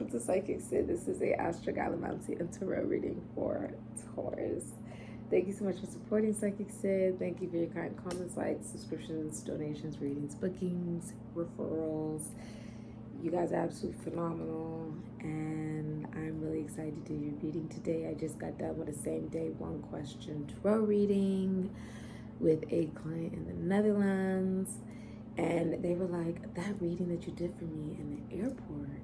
welcome to SIKIKSYD. This is a astrologer and tarot reading for Taurus. Thank you so much for supporting SIKIKSYD. Thank you for your kind comments, likes, subscriptions, donations, readings, bookings, referrals. You guys are absolutely phenomenal, and I'm really excited to do your reading today. I just got done with a same day one question tarot reading with a client in the Netherlands, and they were like, that reading that you did for me in the airport,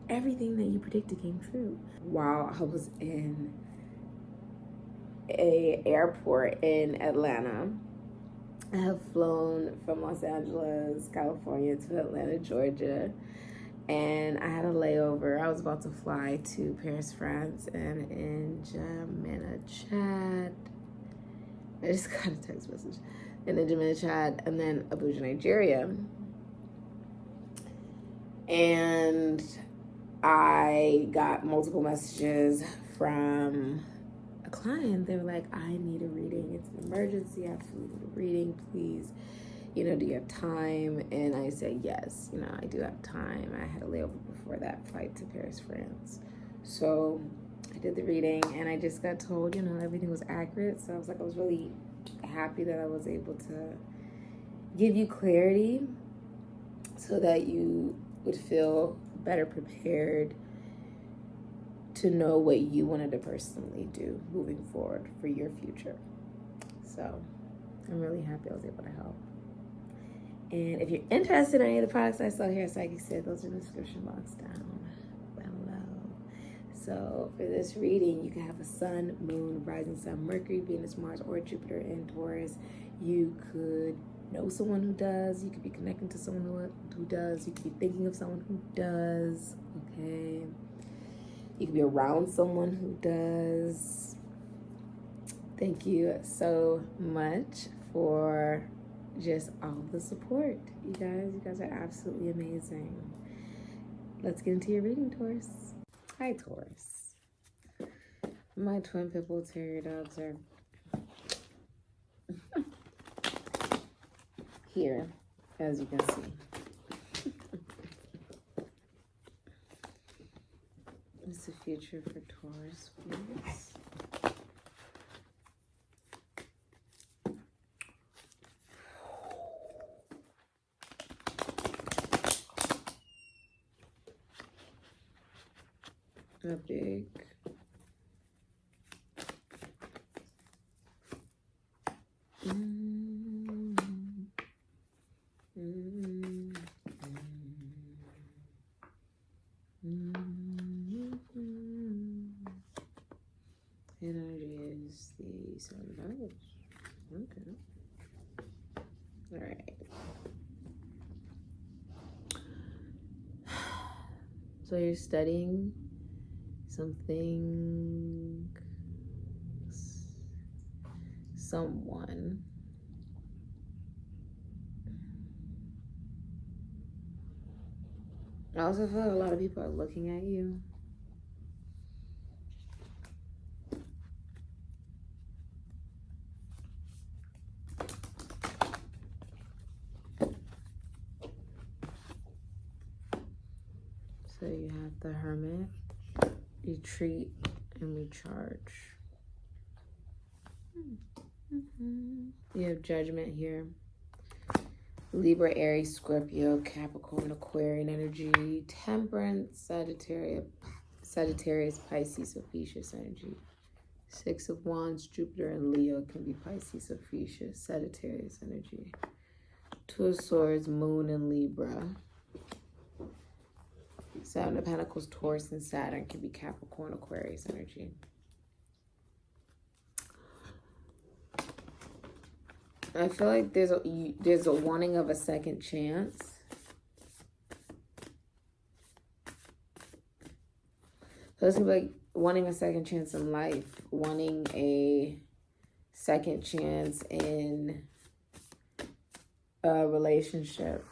everything that you predicted came true. While I was in a airport in Atlanta, I have flown from Los Angeles, California to Atlanta, Georgia, and I had a layover. I was about to fly to Paris, France, and in Jamena, Chad. I just got a text message. And then Jamena, Chad, and then Abuja, Nigeria. And I got multiple messages from a client. They were like, I need a reading. It's an emergency. I absolutely need a reading. Please, do you have time? And I said, yes, I do have time. I had a layover before that flight to Paris, France. So I did the reading, and I just got told, everything was accurate. So I was really happy that I was able to give you clarity so that you would feel better prepared to know what you wanted to personally do moving forward for your future. So I'm really happy I was able to help. And if you're interested in any of the products I sell here at SIKIKSYD, those are in the description box down below. So for this reading, you can have a sun, moon, rising sun, Mercury, Venus, Mars, or Jupiter in Taurus. You could know someone who does. You could be connecting to someone who does. You could be thinking of someone who does. Okay. You could be around someone who does. Thank you so much for just all the support. You guys are absolutely amazing. Let's get into your reading, Taurus. Hi, Taurus. My twin pit bull terrier dogs are here, as you can see. What's the future for Taurus, please? A big energy is the sun. Okay. All right. So you're studying something, someone. I also feel like a lot of people are looking at you. So you have the Hermit, retreat, and recharge. You have Judgment here. Libra, Aries, Scorpio, Capricorn, Aquarian energy, Temperance, Sagittarius, Pisces, Ophiuchus energy. Six of Wands, Jupiter, and Leo can be Pisces, Ophiuchus, Sagittarius energy. Two of Swords, Moon, and Libra. Seven of Pentacles, Taurus, and Saturn can be Capricorn, Aquarius energy. I feel like there's a wanting of a second chance. So it's gonna be like wanting a second chance in life, wanting a second chance in a relationship.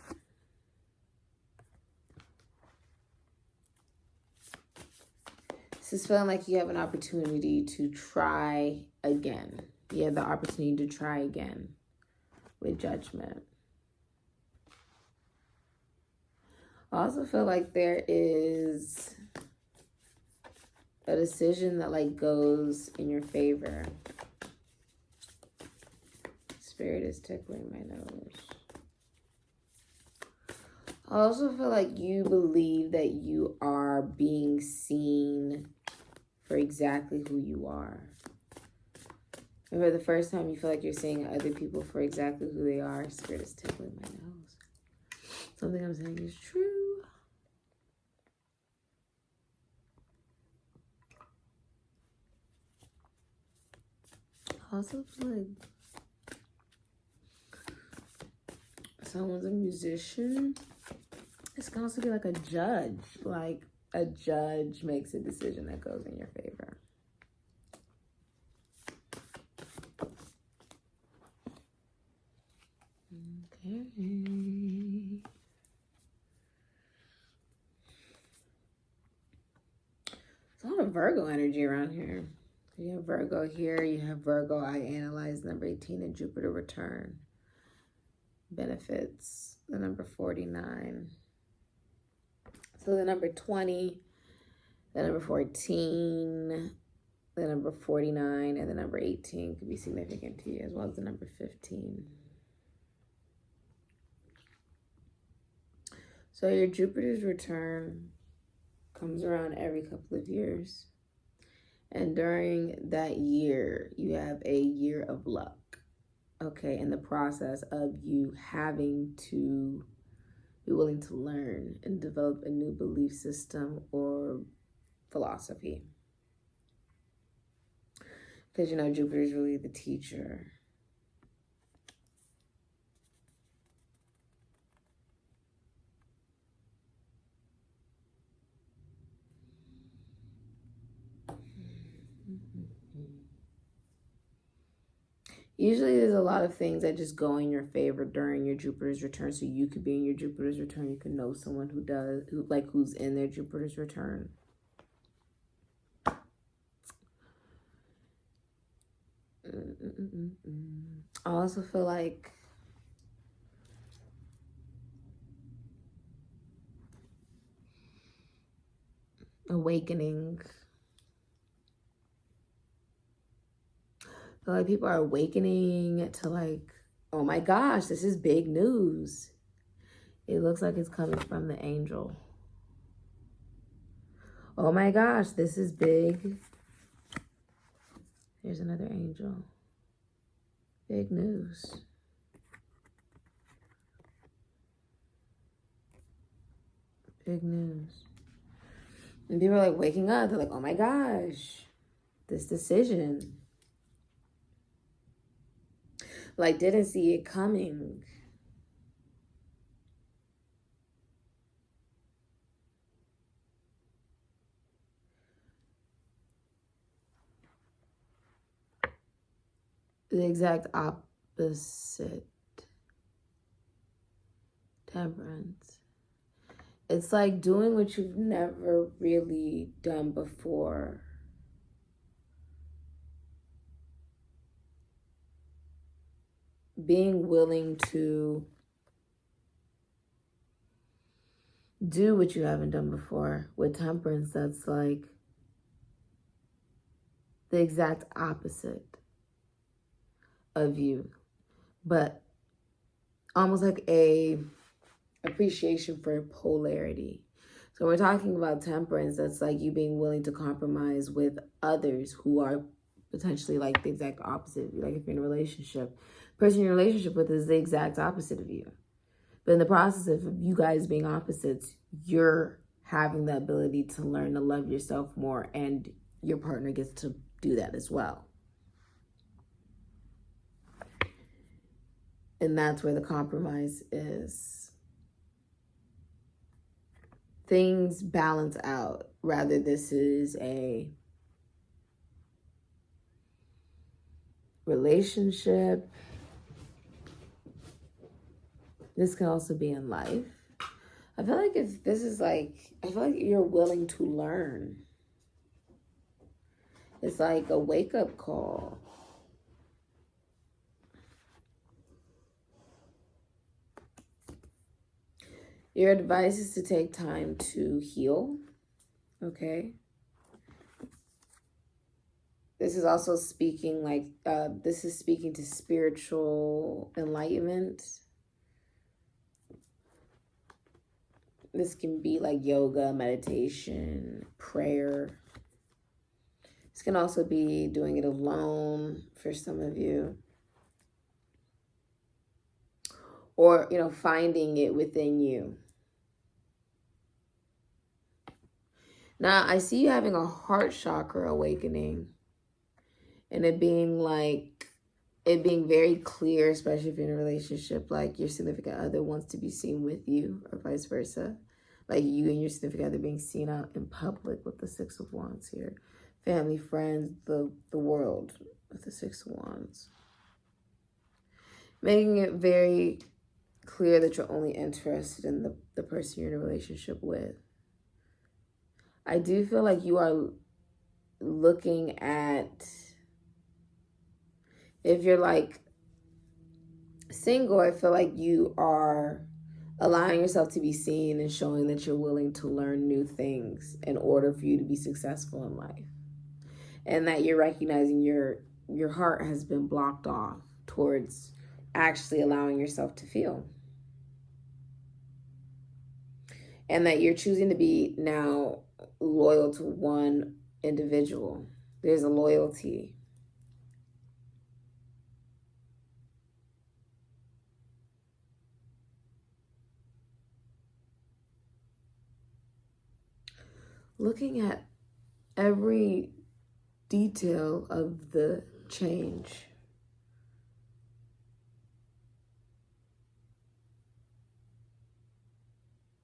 This is feeling like you have an opportunity to try again. You have the opportunity to try again with Judgment. I also feel like there is a decision that like goes in your favor. Spirit is tickling my nose. I also feel like you believe that you are being seen for exactly who you are. And for the first time, you feel like you're seeing other people for exactly who they are. Spirit is tickling my nose. Something I'm saying is true. I also feel like someone's a musician. This can also be like a judge. Like a judge makes a decision that goes in your favor. Okay. There's a lot of Virgo energy around here. You have Virgo here. You have Virgo, I analyze, number 18, and Jupiter return. Benefits, the number 49. So the number 20, the number 14, the number 49, and the number 18 could be significant to you, as well as the number 15. So your Jupiter's return comes around every couple of years. And during that year, you have a year of luck. Okay, in the process of you having to be willing to learn and develop a new belief system or philosophy. Because, you know, Jupiter is really the teacher. Usually there's a lot of things that just go in your favor during your Jupiter's return. So you could be in your Jupiter's return. You could know someone who's in their Jupiter's return. I also feel like awakening. I feel like people are awakening to like, oh my gosh, this is big news. It looks like it's coming from the angel. Oh my gosh, this is big. Here's another angel. Big news. Big news. And people are like waking up. They're like, oh my gosh, this decision. Like, didn't see it coming. The exact opposite. Temperance. It's like doing what you've never really done before. Being willing to do what you haven't done before. With temperance, that's like the exact opposite of you. But almost like a appreciation for polarity. So we're talking about temperance. That's like you being willing to compromise with others who are potentially like the exact opposite of you. Like if you're in a relationship, the person you're in a relationship with is the exact opposite of you. But in the process of you guys being opposites, you're having the ability to learn to love yourself more, and your partner gets to do that as well. And that's where the compromise is. Things balance out. Rather, this is a relationship. This can also be in life. I feel like if this is like, I feel like you're willing to learn. It's like a wake-up call. Your advice is to take time to heal. Okay. This is also speaking this is speaking to spiritual enlightenment. This can be like yoga, meditation, prayer. This can also be doing it alone for some of you. Or, finding it within you. Now, I see you having a heart chakra awakening. And it being very clear, especially if you're in a relationship, like your significant other wants to be seen with you or vice versa. Like you and your significant other being seen out in public with the Six of Wands here. Family, friends, the world with the Six of Wands. Making it very clear that you're only interested in the person you're in a relationship with. I do feel like you are looking at, if you're like single, I feel like you are allowing yourself to be seen and showing that you're willing to learn new things in order for you to be successful in life. And that you're recognizing your heart has been blocked off towards actually allowing yourself to feel. And that you're choosing to be now loyal to one individual. There's a loyalty. Looking at every detail of the change.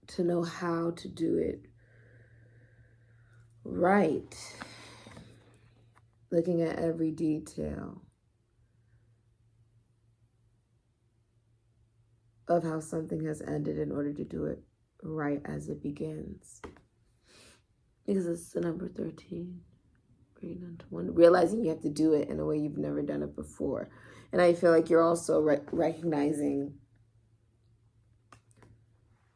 To know how to do it right. Looking at every detail of how something has ended in order to do it right as it begins. Because it's the number 13. Realizing you have to do it in a way you've never done it before. And I feel like you're also recognizing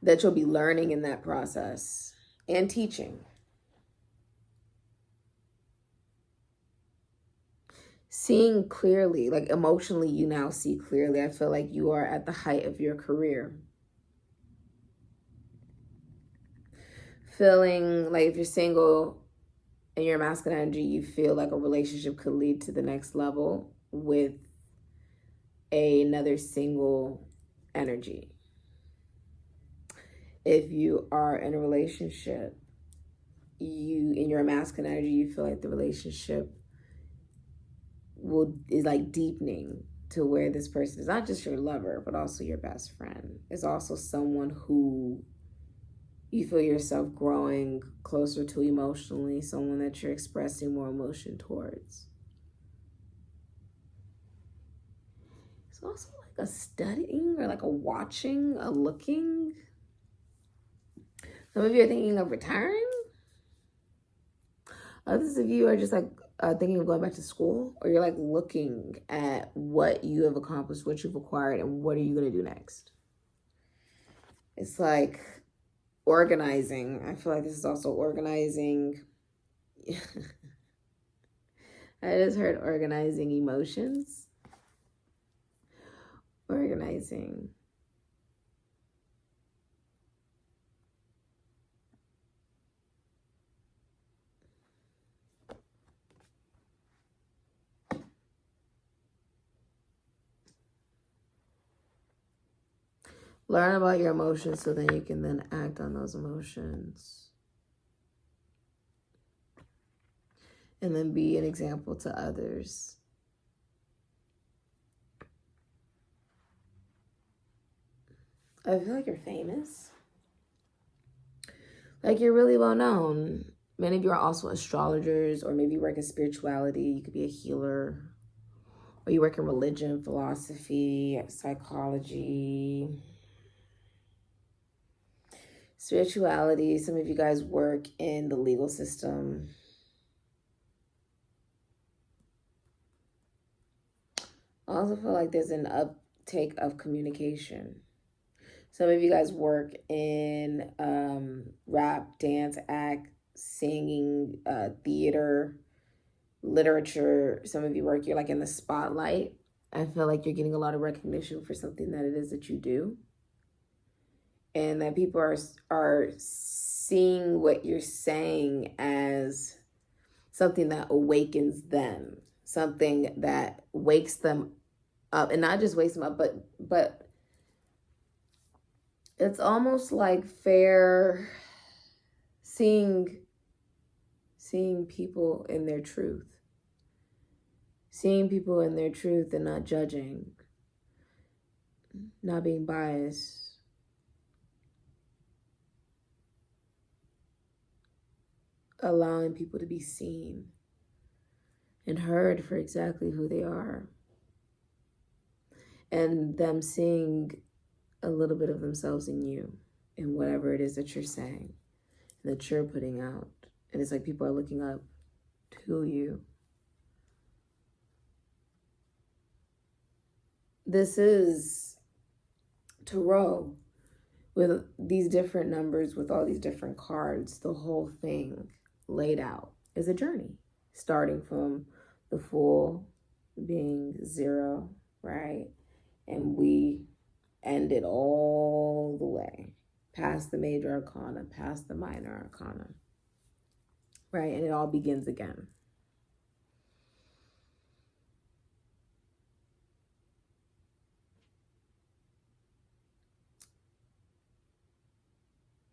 that you'll be learning in that process and teaching. Seeing clearly, like emotionally, you now see clearly. I feel like you are at the height of your career. Feeling like if you're single and you're masculine energy, you feel like a relationship could lead to the next level with another single energy. If you are in a relationship, in your masculine energy, you feel like the relationship is like deepening to where this person is not just your lover, but also your best friend. Is also someone who you feel yourself growing closer to emotionally, someone that you're expressing more emotion towards. It's also like a studying or like a watching, a looking. Some of you are thinking of retiring. Others of you are just like thinking of going back to school, or you're like looking at what you have accomplished, what you've acquired, and what are you going to do next. It's like organizing. I feel like this is also organizing. I just heard organizing emotions. Organizing. Learn about your emotions so then you can then act on those emotions. And then be an example to others. I feel like you're famous. Like you're really well known. Many of you are also astrologers, or maybe you work in spirituality. You could be a healer, or you work in religion, philosophy, psychology, spirituality. Some of you guys work in the legal system. I also feel like there's an uptake of communication. Some of you guys work in rap, dance, act, singing, theater, literature. Some of you work, you're like in the spotlight. I feel like you're getting a lot of recognition for something that it is that you do. And that people are seeing what you're saying as something that awakens them, something that wakes them up, and not just wakes them up, but it's almost like seeing people in their truth, seeing people in their truth and not judging, not being biased. Allowing people to be seen and heard for exactly who they are. And them seeing a little bit of themselves in you, in whatever it is that you're saying, that you're putting out. And it's like people are looking up to you. This is Tarot with these different numbers, with all these different cards. The whole thing laid out is a journey, starting from the Fool being 0, right? And we ended all the way past the major arcana, past the minor arcana, right? And it all begins again.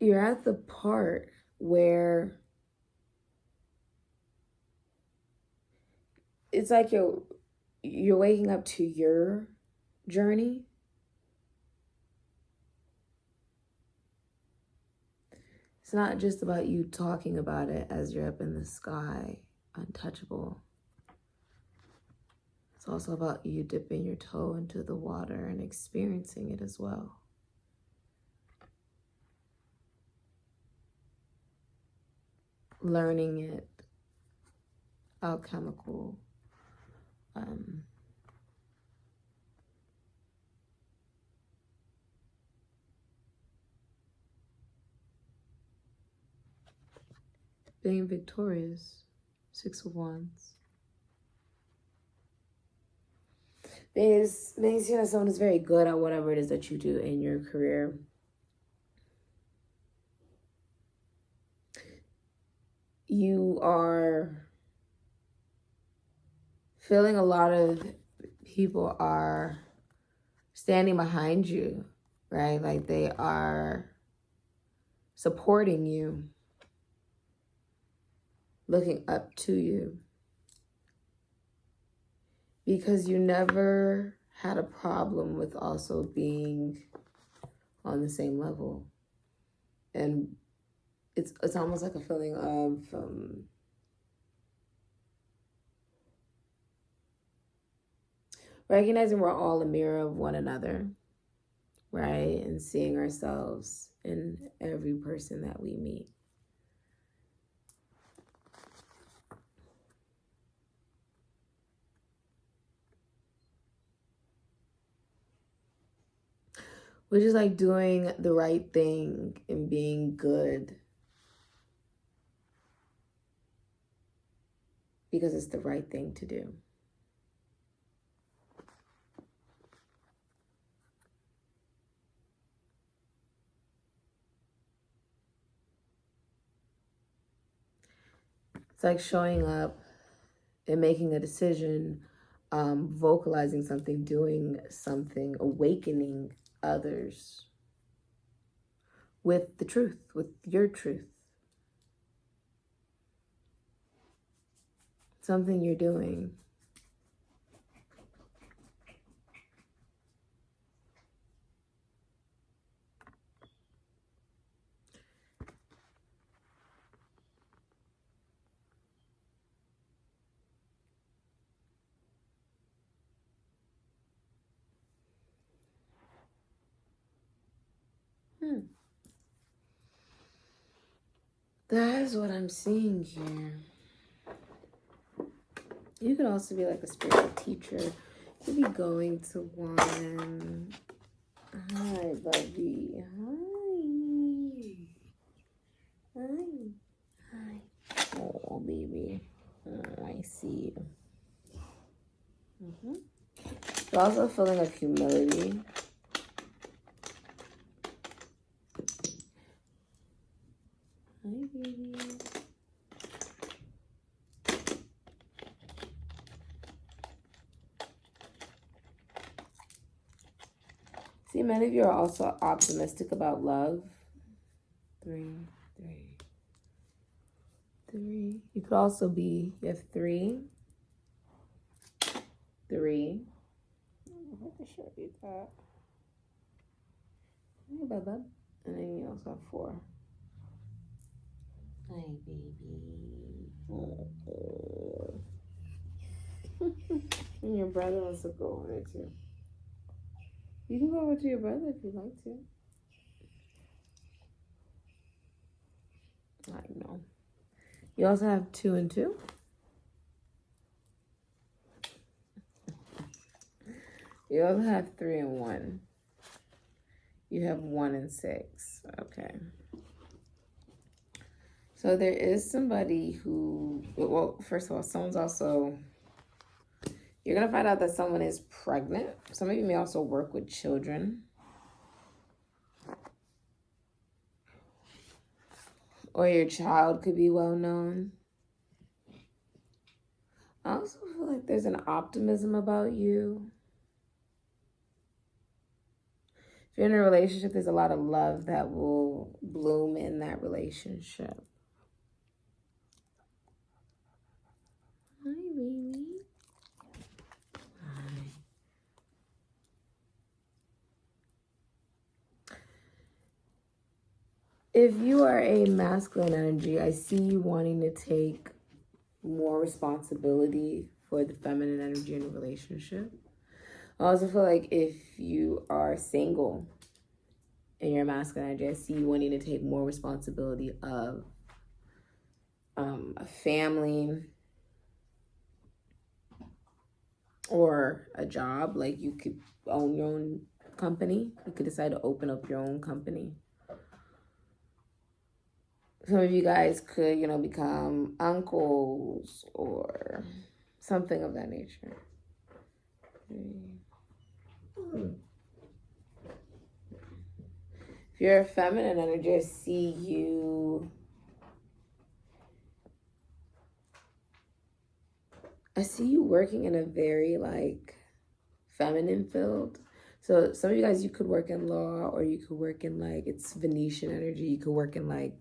You're at the part where it's like you're waking up to your journey. It's not just about you talking about it as you're up in the sky, untouchable. It's also about you dipping your toe into the water and experiencing it as well. Learning it, alchemical, being victorious, 6 of Wands. Being seen as someone who's very good at whatever it is that you do in your career. You are feeling a lot of people are standing behind you, right? Like they are supporting you, looking up to you. Because you never had a problem with also being on the same level. And it's almost like a feeling of recognizing we're all a mirror of one another, right? And seeing ourselves in every person that we meet. Which is like doing the right thing and being good. Because it's the right thing to do. It's like showing up and making a decision, vocalizing something, doing something, awakening others with the truth, with your truth. Something you're doing. That is what I'm seeing here. You could also be like a spiritual teacher. You could be going to one. Hi, Bubby. Hi. Hi. Oh, baby. Oh, I see you. You're also feeling of humility. Hi, baby. See, many of you are also optimistic about love. 3. You could also be, you have 3. I can show you that. Hey, Bubba. And then you also have 4. Hi, baby. Oh. And your brother wants to go over there too. You can go over to your brother if you'd like to. I know. You also have 2 and 2. You also have 3 and 1. You have 1 and 6. Okay. So there is somebody who, well, first of all, someone's also, you're going to find out that someone is pregnant. Some of you may also work with children. Or your child could be well known. I also feel like there's an optimism about you. If you're in a relationship, there's a lot of love that will bloom in that relationship. Hi, baby. Hi. If you are a masculine energy, I see you wanting to take more responsibility for the feminine energy in a relationship. I also feel like if you are single and you're a masculine energy, I see you wanting to take more responsibility of a family or a job. Like you could own your own company. You could decide to open up your own company. Some of you guys could, become uncles or something of that nature. If you're a feminine energy, I see you. I see you working in a very feminine field. So some of you guys, you could work in law, or you could work in it's Venetian energy. You could work in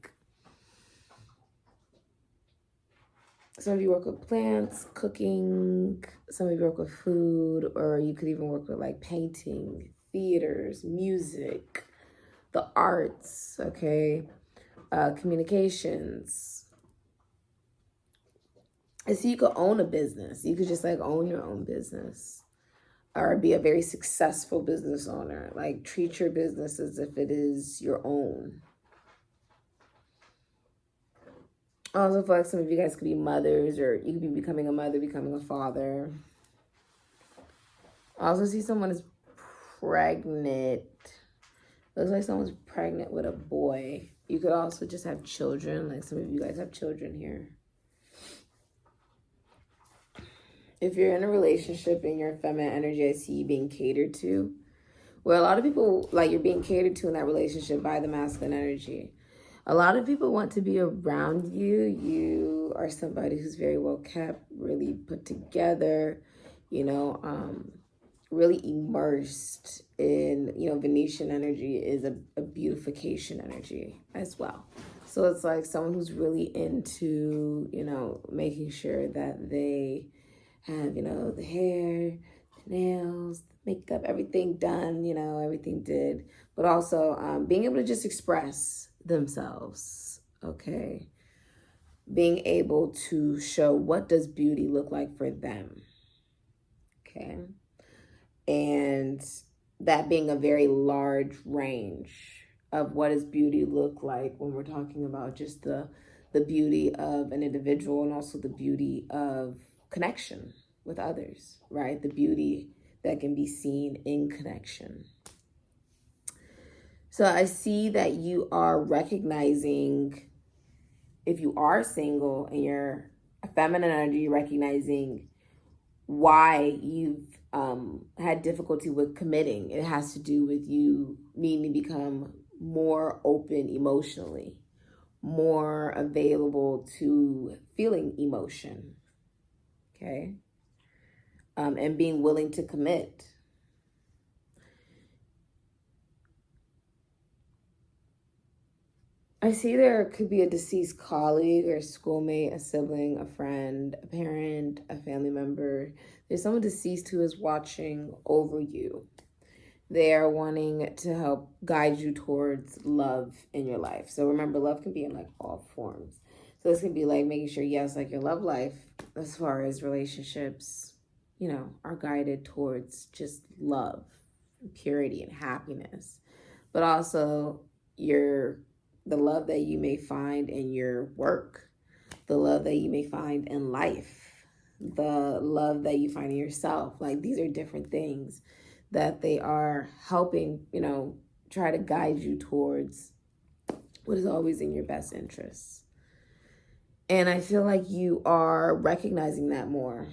some of you work with plants, cooking, some of you work with food, or you could even work with painting, theaters, music, the arts, okay, communications. I see you could own a business. You could just own your own business or be a very successful business owner. Treat your business as if it is your own. I also feel like some of you guys could be mothers, or you could be becoming a mother, becoming a father. I also see someone is pregnant. Looks like someone's pregnant with a boy. You could also just have children. Some of you guys have children here. If you're in a relationship and you're feminine energy, I see you being catered to. Well, a lot of people, you're being catered to in that relationship by the masculine energy. A lot of people want to be around you. You are somebody who's very well kept, really put together, really immersed in, Venetian energy is a beautification energy as well. So it's someone who's really into, making sure that they have, the hair, the nails, the makeup, everything done, everything did. But also being able to just express themselves, okay? Being able to show what does beauty look like for them, okay? And that being a very large range of what does beauty look like when we're talking about just the beauty of an individual and also the beauty of connection with others, right? The beauty that can be seen in connection. So I see that you are recognizing, if you are single and you're a feminine energy, recognizing why you've had difficulty with committing. It has to do with you needing to become more open emotionally, more available to feeling emotion, okay? And being willing to commit. I see there could be a deceased colleague or schoolmate, a sibling, a friend, a parent, a family member. There's someone deceased who is watching over you. They are wanting to help guide you towards love in your life. So remember, love can be in like all forms. So this can be like making sure, yes, like your love life, as far as relationships, you know, are guided towards just love, purity, and happiness. But also the love that you may find in your work, the love that you may find in life, the love that you find in yourself. Like, these are different things that they are helping, you know, try to guide you towards what is always in your best interests. And I feel like you are recognizing that more,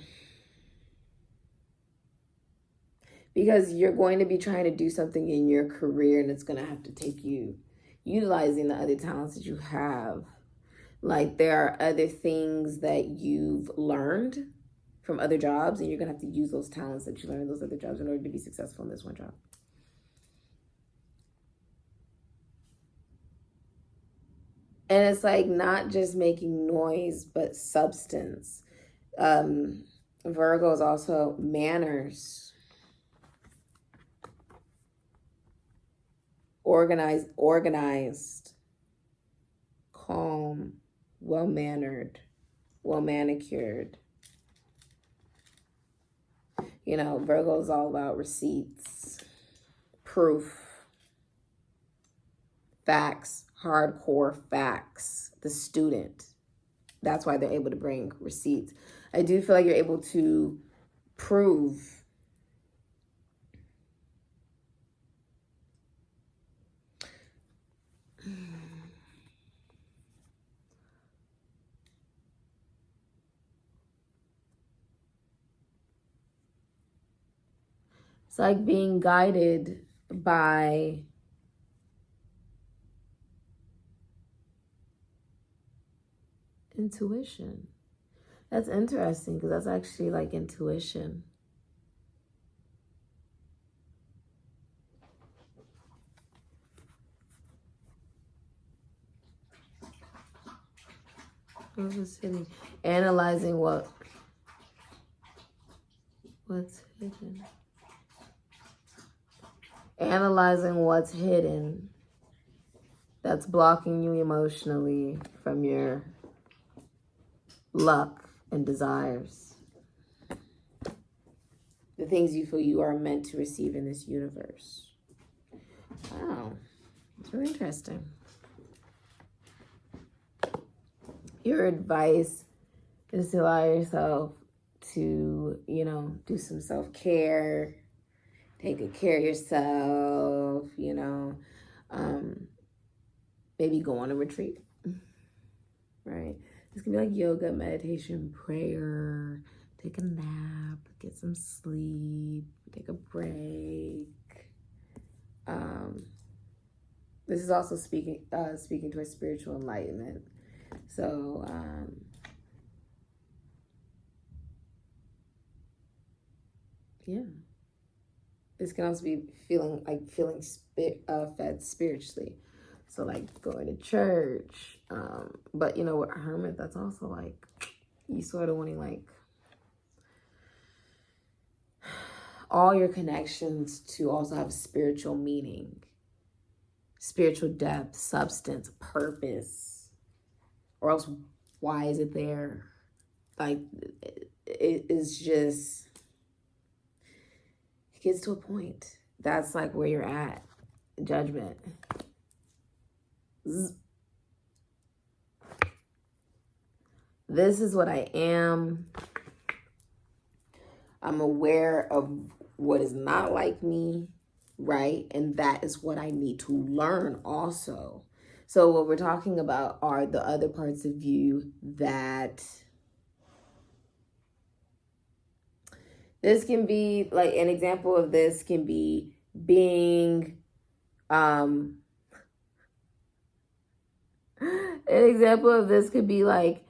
because you're going to be trying to do something in your career, and it's going to have to take you utilizing the other talents that you have. Like, there are other things that you've learned from other jobs, and you're going to have to use those talents that you learned in those other jobs in order to be successful in this one job. And it's like not just making noise, but substance. Virgo is also manners. Organized, calm, well-mannered, well-manicured. You know, Virgo is all about receipts, proof, facts, hardcore facts. The student. That's why they're able to bring receipts. I do feel like you're able to prove it's like being guided by intuition. That's interesting, because that's actually like intuition. What's hidden? Analyzing what's hidden. Analyzing what's hidden that's blocking you emotionally from your luck and desires. The things you feel you are meant to receive in this universe. Wow, it's really interesting. Your advice is to allow yourself to, you know, do some self-care, take good care of yourself, you know, maybe go on a retreat, right? This can be like yoga, meditation, prayer, take a nap, get some sleep, take a break. This is also speaking towards spiritual enlightenment. So, yeah. This can also be feeling fed spiritually. So like going to church. But you know, with hermit, that's also like you sort of wanting like all your connections to also have spiritual meaning, spiritual depth, substance, purpose, or else why is it there? Like it is just, it gets to a point. That's like where you're at. Judgment. This is what I am. I'm aware of what is not like me, right? And that is what I need to learn also. So what we're talking about are the other parts of you that this can be, like an example of this can be being, an example of this could be like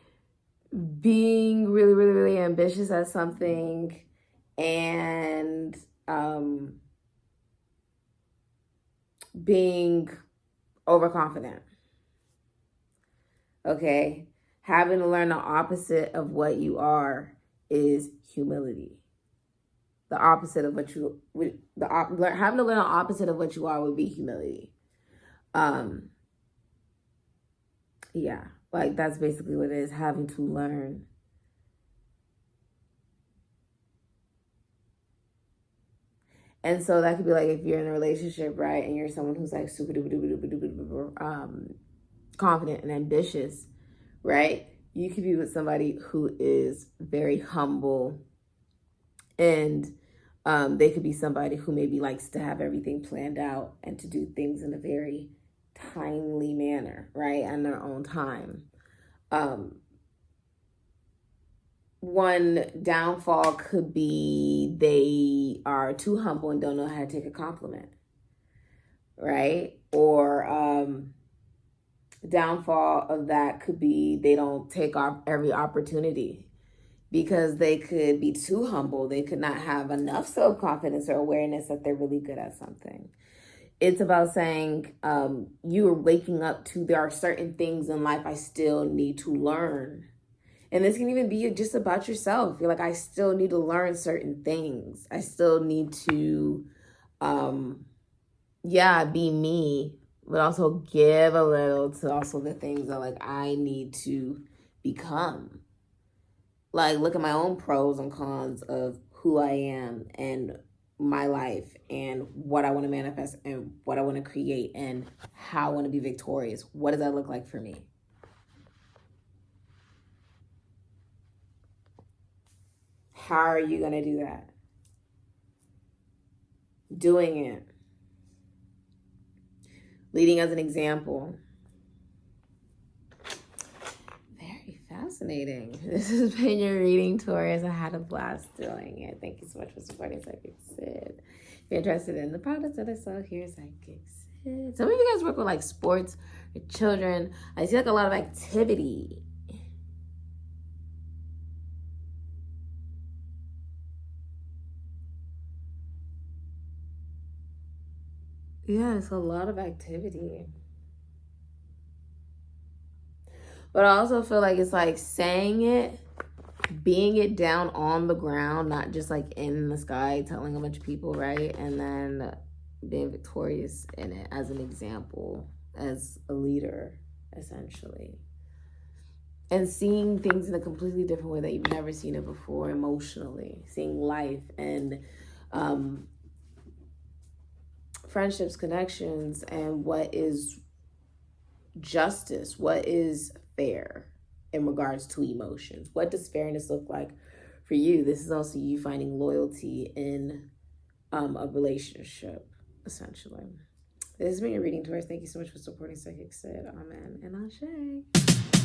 being really, really, really ambitious at something and being overconfident. Okay? Having to learn the opposite of what you are is humility. The opposite of what you having to learn the opposite of what you are would be humility. Yeah, like that's basically what it is, having to learn. And so that could be like if you're in a relationship, right, and you're someone who's like super duper duper duper duper duper confident and ambitious, right? You could be with somebody who is very humble, and they could be somebody who maybe likes to have everything planned out and to do things in a very timely manner, right, on their own time. One downfall could be they are too humble and don't know how to take a compliment, right? Or downfall of that could be they don't take off every opportunity because they could be too humble. They could not have enough self-confidence or awareness that they're really good at something. It's about saying you are waking up to, there are certain things in life I still need to learn. And this can even be just about yourself. You're like, I still need to learn certain things. I still need to, be me, but also give a little to also the things that like I need to become. Like, look at my own pros and cons of who I am and my life and what I want to manifest and what I want to create and how I want to be victorious. What does that look like for me? How are you going to do that? Doing it. Leading as an example. Very fascinating. This has been your reading, Taurus. I had a blast doing it. Thank you so much for supporting SIKIKSYD. If you're interested in the products that I sell here, SIKIKSYD. Some of you guys work with like sports or children. I see like a lot of activity. Yeah, it's a lot of activity. But I also feel like it's like saying it, being it down on the ground, not just like in the sky telling a bunch of people, right? And then being victorious in it as an example, as a leader, essentially. And seeing things in a completely different way that you've never seen it before emotionally. Seeing life and friendships, connections, and what is justice, what is fair in regards to emotions. What does fairness look like for you? This is also you finding loyalty in a relationship, essentially. This has been your reading, Taurus. Thank you so much for supporting SIKIKSYD. Amen and Ashe.